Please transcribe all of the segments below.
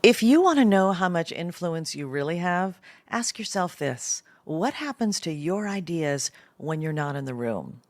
If you want to know how much influence you really have, ask yourself this: what happens to your ideas when you're not in the room?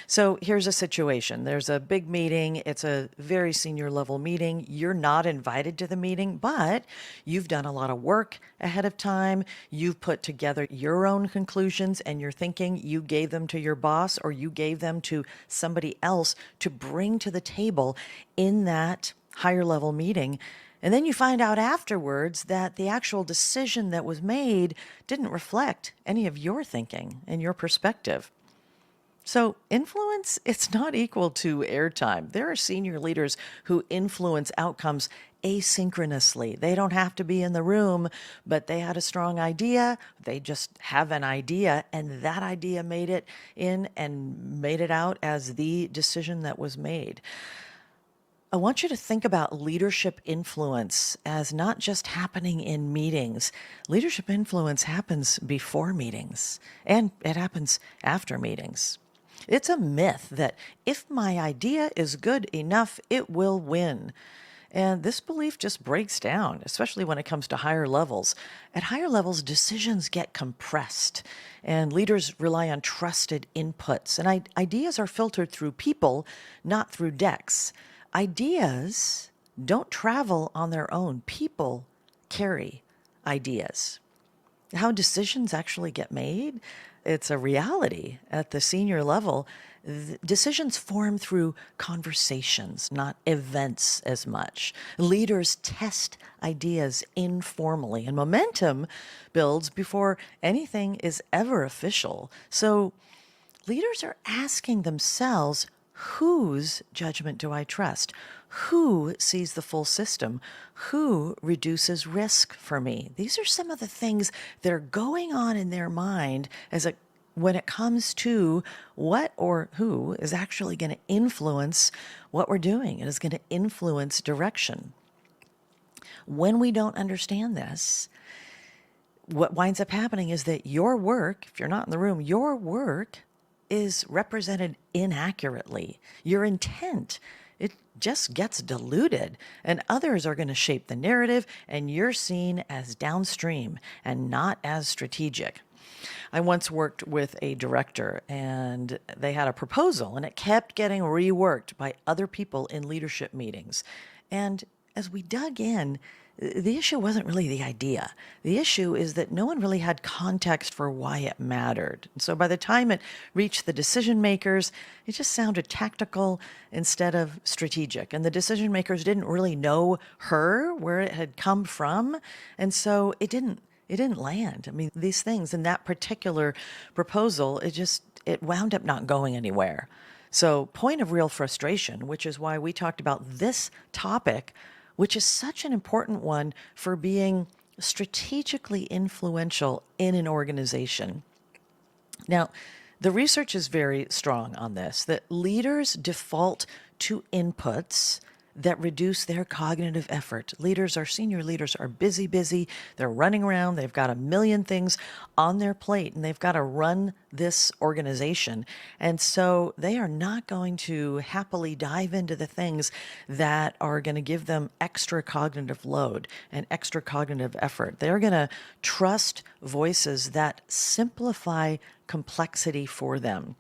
So here's a situation. There's a big meeting. It's a very senior level meeting. You're not invited to the meeting, but you've done a lot of work ahead of time. You've put together your own conclusions and you're thinking you gave them to your boss or you gave them to somebody else to bring to the table in that higher level meeting. And then you find out afterwards that the actual decision that was made didn't reflect any of your thinking and your perspective. So, influence, it's not equal to airtime. There are senior leaders who influence outcomes asynchronously. They don't have to be in the room, but they had a strong idea. They just have an idea, and that idea made it in and made it out as the decision that was made. I want you to think about leadership influence as not just happening in meetings. Leadership influence happens before meetings, and it happens after meetings. It's a myth that if my idea is good enough, it will win. And this belief just breaks down, especially when it comes to higher levels. At higher levels, decisions get compressed, and leaders rely on trusted inputs. And ideas are filtered through people, not through decks. Ideas don't travel on their own, people carry ideas. How decisions actually get made, it's a reality at the senior level. Decisions form through conversations, not events as much. Leaders test ideas informally, and momentum builds before anything is ever official. So leaders are asking themselves, whose judgment do I trust? Who sees the full system? Who reduces risk for me? These are some of the things that are going on in their mind when it comes to what or who is actually going to influence what we're doing. It is going to influence direction. When we don't understand this, what winds up happening is that your work, if you're not in the room, your work is represented inaccurately. Your intent, it just gets diluted, and others are going to shape the narrative, and you're seen as downstream and not as strategic. I once worked with a director, and they had a proposal, and it kept getting reworked by other people in leadership meetings. And as we dug in, the issue wasn't really the idea. The issue is that no one really had context for why it mattered. And so by the time it reached the decision makers, it just sounded tactical instead of strategic. And the decision makers didn't really know her, where it had come from. And so it didn't land. I mean, these things in that particular proposal, it wound up not going anywhere. So, point of real frustration, which is why we talked about this topic, which is such an important one for being strategically influential in an organization. Now, the research is very strong on this, that leaders default to inputs that reduce their cognitive effort. Senior leaders are busy. They're running around. They've got a million things on their plate and they've got to run this organization. And so they are not going to happily dive into the things that are going to give them extra cognitive load and extra cognitive effort. They're going to trust voices that simplify complexity for them.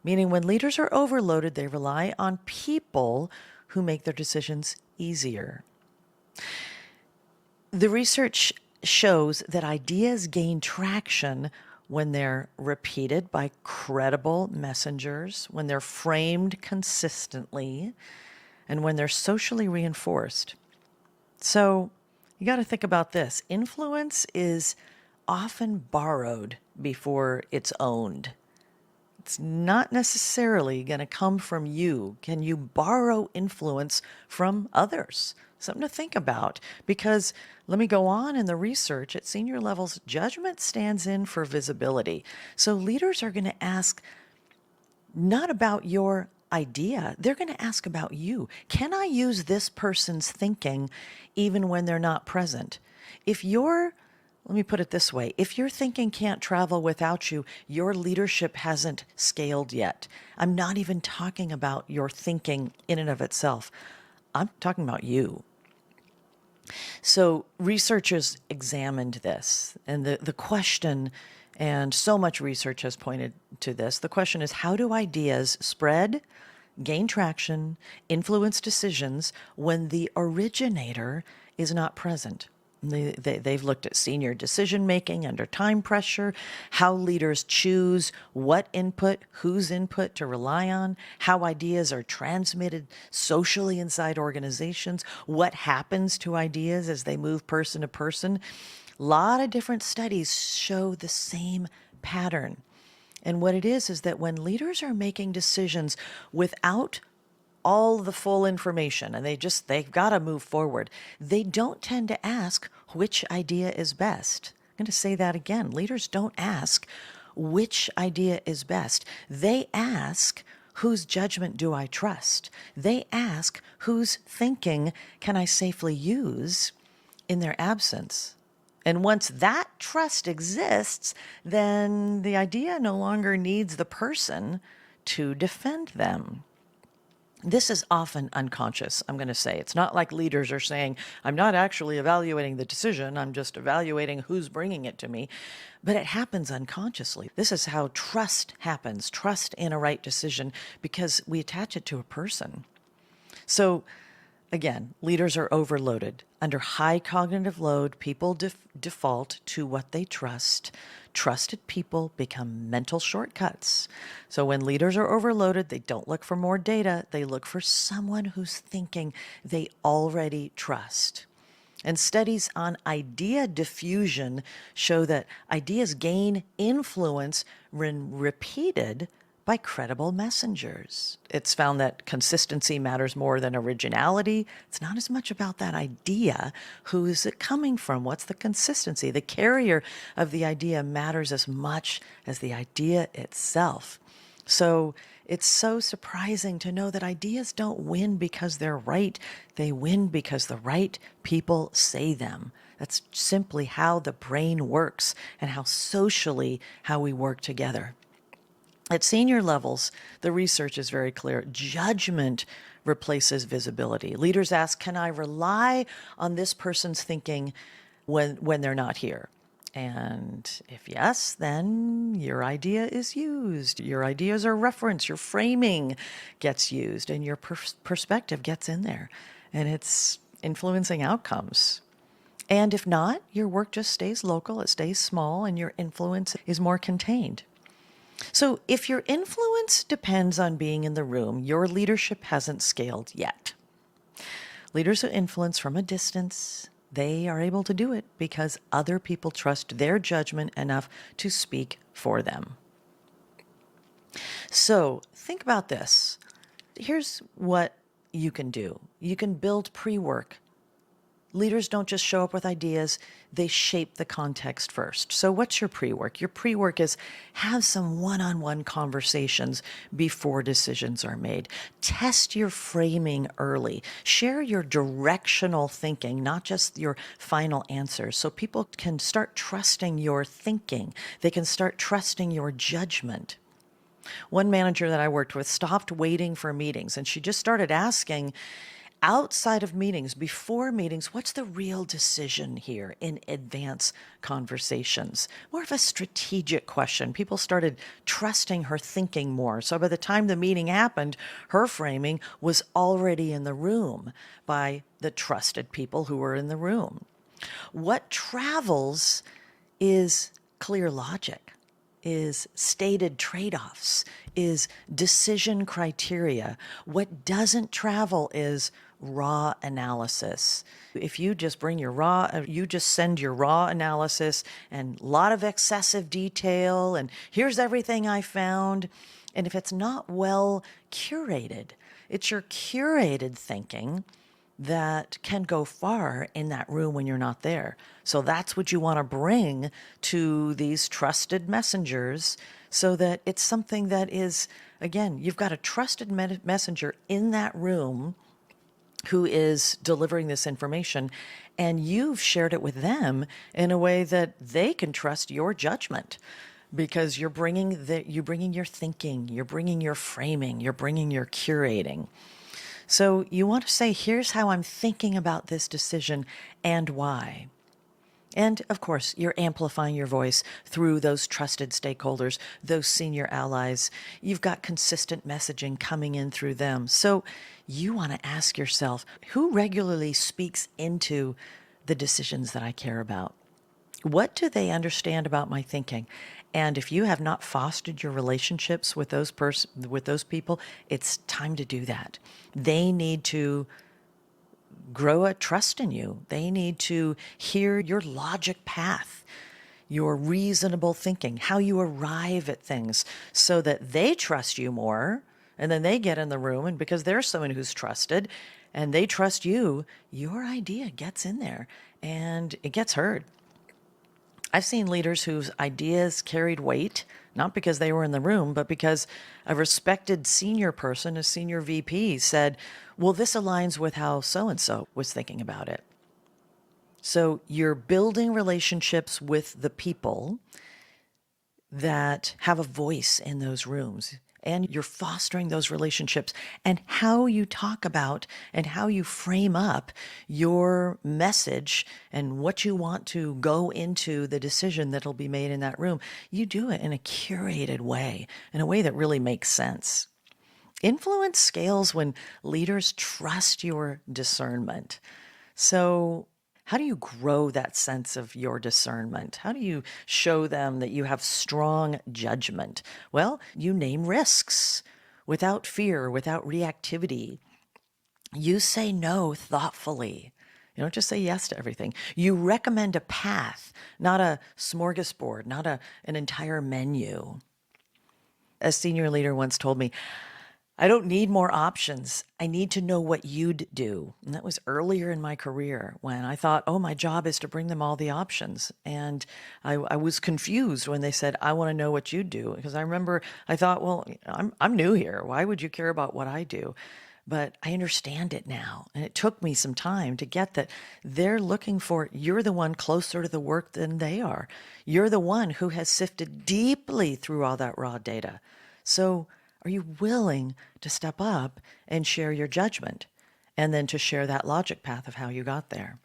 Meaning when leaders are overloaded, they rely on people who make their decisions easier. The research shows that ideas gain traction when they're repeated by credible messengers, when they're framed consistently, and when they're socially reinforced. So you got to think about this. Influence is often borrowed before it's owned. It's not necessarily going to come from you. Can you borrow influence from others? Something to think about, because let me go on in the research at senior levels, judgment stands in for visibility. So leaders are going to ask not about your idea. They're going to ask about you. Can I use this person's thinking even when they're not present? Let me put it this way. If your thinking can't travel without you, your leadership hasn't scaled yet. I'm not even talking about your thinking in and of itself. I'm talking about you. So researchers examined this, and the question, and so much research has pointed to this, the question is, how do ideas spread, gain traction, influence decisions when the originator is not present? They've looked at senior decision making under time pressure, how leaders choose what input, whose input to rely on, how ideas are transmitted socially inside organizations, what happens to ideas as they move person to person. A lot of different studies show the same pattern. And what it is that when leaders are making decisions without all the full information and they've got to move forward, they don't tend to ask which idea is best. I'm going to say that again. Leaders don't ask which idea is best. They ask, whose judgment do I trust? They ask, whose thinking can I safely use in their absence? And once that trust exists, then the idea no longer needs the person to defend them. This is often unconscious, I'm going to say. It's not like leaders are saying, I'm not actually evaluating the decision, I'm just evaluating who's bringing it to me. But it happens unconsciously. This is how trust happens, trust in a right decision, because we attach it to a person. So again, leaders are overloaded. Under high cognitive load, people default to what they trust. Trusted people become mental shortcuts. So when leaders are overloaded, they don't look for more data. They look for someone whose thinking they already trust. And studies on idea diffusion show that ideas gain influence when repeated by credible messengers. It's found that consistency matters more than originality. It's not as much about that idea. Who is it coming from? What's the consistency? The carrier of the idea matters as much as the idea itself. So it's so surprising to know that ideas don't win because they're right. They win because the right people say them. That's simply how the brain works and how we work together. At senior levels, the research is very clear. Judgment replaces visibility. Leaders ask, can I rely on this person's thinking when they're not here? And if yes, then your idea is used. Your ideas are referenced. Your framing gets used and your perspective gets in there. And it's influencing outcomes. And if not, your work just stays local, it stays small, and your influence is more contained. So if your influence depends on being in the room, your leadership hasn't scaled yet. Leaders who influence from a distance, they are able to do it because other people trust their judgment enough to speak for them. So think about this. Here's what you can do. You can build pre-work. Leaders don't just show up with ideas, they shape the context first. So what's your pre-work? Your pre-work is have some one-on-one conversations before decisions are made. Test your framing early. Share your directional thinking, not just your final answers, so people can start trusting your thinking. They can start trusting your judgment. One manager that I worked with stopped waiting for meetings, and she just started asking, outside of meetings, before meetings, what's the real decision here in advance conversations? More of a strategic question. People started trusting her thinking more. So by the time the meeting happened, her framing was already in the room by the trusted people who were in the room. What travels is clear logic, is stated trade-offs, is decision criteria. What doesn't travel is raw analysis. If you just you just send your raw analysis and a lot of excessive detail and here's everything I found. And if it's not well curated, it's your curated thinking that can go far in that room when you're not there. So that's what you want to bring to these trusted messengers so that it's something that is, again, you've got a trusted messenger in that room who is delivering this information, and you've shared it with them in a way that they can trust your judgment because you're bringing your thinking, you're bringing your framing, you're bringing your curating. So you want to say, here's how I'm thinking about this decision and why. And of course, you're amplifying your voice through those trusted stakeholders, those senior allies. You've got consistent messaging coming in through them. So you want to ask yourself, who regularly speaks into the decisions that I care about? What do they understand about my thinking? And if you have not fostered your relationships with those people, it's time to do that. They need to grow a trust in you. They need to hear your logic path, your reasonable thinking, how you arrive at things so that they trust you more. And then they get in the room, and because they're someone who's trusted and they trust you, your idea gets in there and it gets heard. I've seen leaders whose ideas carried weight, not because they were in the room, but because a respected senior person, a senior VP, said, well, this aligns with how so and so was thinking about it. So you're building relationships with the people that have a voice in those rooms. And you're fostering those relationships, and how you talk about and how you frame up your message and what you want to go into the decision that'll be made in that room. You do it in a curated way, in a way that really makes sense. Influence scales when leaders trust your discernment. So how do you grow that sense of your discernment? How do you show them that you have strong judgment? Well, you name risks without fear, without reactivity. You say no thoughtfully. You don't just say yes to everything. You recommend a path, not a smorgasbord, not an entire menu. A senior leader once told me, I don't need more options. I need to know what you'd do. And that was earlier in my career when I thought, oh, my job is to bring them all the options. And I was confused when they said, I want to know what you'd do. Because I remember I thought, well, I'm new here. Why would you care about what I do? But I understand it now. And it took me some time to get that they're looking for, you're the one closer to the work than they are. You're the one who has sifted deeply through all that raw data. So are you willing to step up and share your judgment and then to share that logic path of how you got there?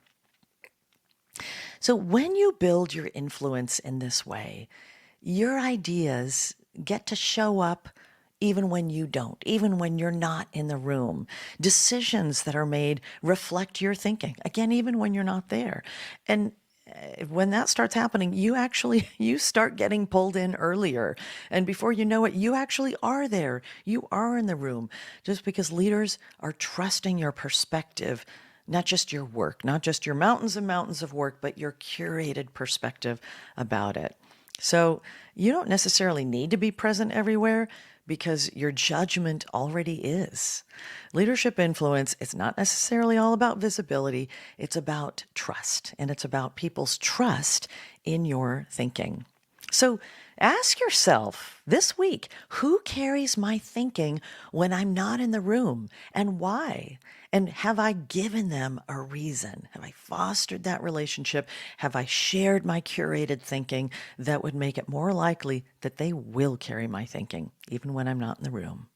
So when you build your influence in this way, your ideas get to show up even when you don't, even when you're not in the room. Decisions that are made reflect your thinking, again, even when you're not there. And when that starts happening, you start getting pulled in earlier. And before you know it, you actually are there. You are in the room just because leaders are trusting your perspective, not just your work, not just your mountains and mountains of work, but your curated perspective about it. So you don't necessarily need to be present everywhere because your judgment already is. Leadership influence, it's not necessarily all about visibility. It's about trust, and it's about people's trust in your thinking. So ask yourself this week, who carries my thinking when I'm not in the room, and why? And have I given them a reason? Have I fostered that relationship? Have I shared my curated thinking that would make it more likely that they will carry my thinking, even when I'm not in the room?